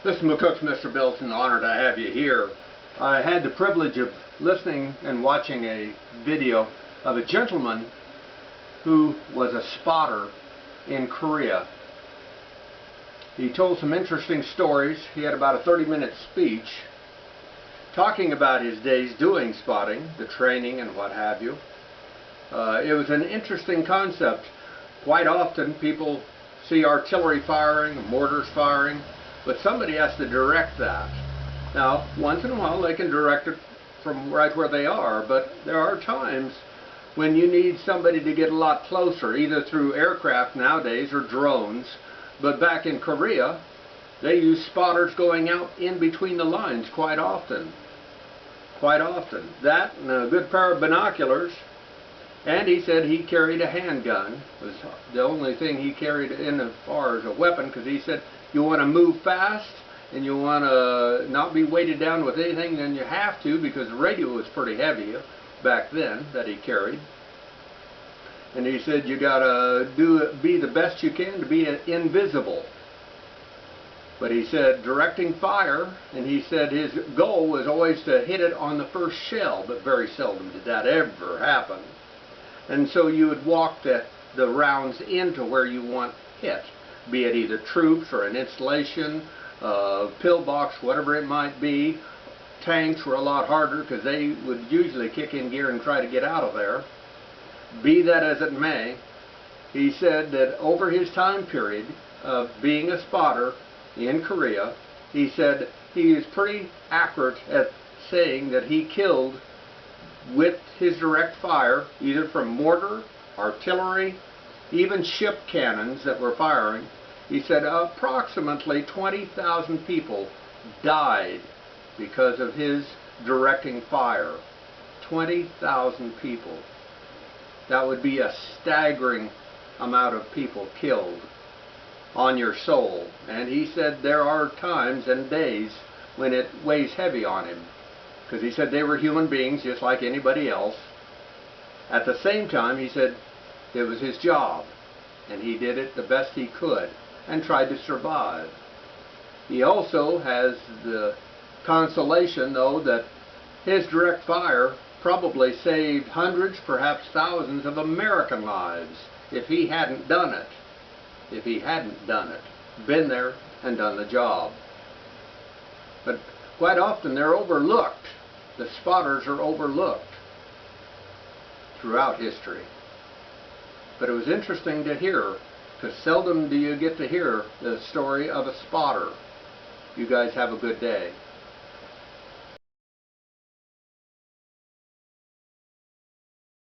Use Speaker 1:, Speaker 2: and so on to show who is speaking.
Speaker 1: This is McCook's Mr. Bill. It's an honor to have you here. I had the privilege of listening and watching a video of a gentleman who was a spotter in Korea. He told some interesting stories. He had about a 30-minute speech talking about his days doing spotting, the training and what have you. It was an interesting concept. Quite often people see artillery firing, mortars firing, but somebody has to direct that. Now, once in a while they can direct it from right where they are, but there are times when you need somebody to get a lot closer, either through aircraft nowadays or drones. But back in Korea, they use spotters going out in between the lines quite often. Quite often. That and a good pair of binoculars. And he said he carried a handgun. It was the only thing he carried in as far as a weapon, because he said you want to move fast and you want to not be weighted down with anything, then you have to, because the radio was pretty heavy back then that he carried. And he said you got to be the best you can to be invisible. But he said directing fire, and he said his goal was always to hit it on the first shell, but very seldom did that ever happen. And so you would walk the rounds into where you want hit, be it either troops or an installation, pillbox, whatever it might be. Tanks were a lot harder because they would usually kick in gear and try to get out of there. Be that as it may, he said that over his time period of being a spotter in Korea, he said he is pretty accurate at saying that he killed, with his direct fire, either from mortar, artillery, even ship cannons that were firing, he said approximately 20,000 people died because of his directing fire. 20,000 people. That would be a staggering amount of people killed on your soul. And he said there are times and days when it weighs heavy on him, because he said they were human beings just like anybody else. At the same time, he said it was his job, and he did it the best he could and tried to survive. He also has the consolation, though, that his direct fire probably saved hundreds, perhaps thousands of American lives if he hadn't done it. If he hadn't done it. Been there and done the job. But quite often they're overlooked. The spotters are overlooked throughout history. But it was interesting to hear, because seldom do you get to hear the story of a spotter. You guys have a good day.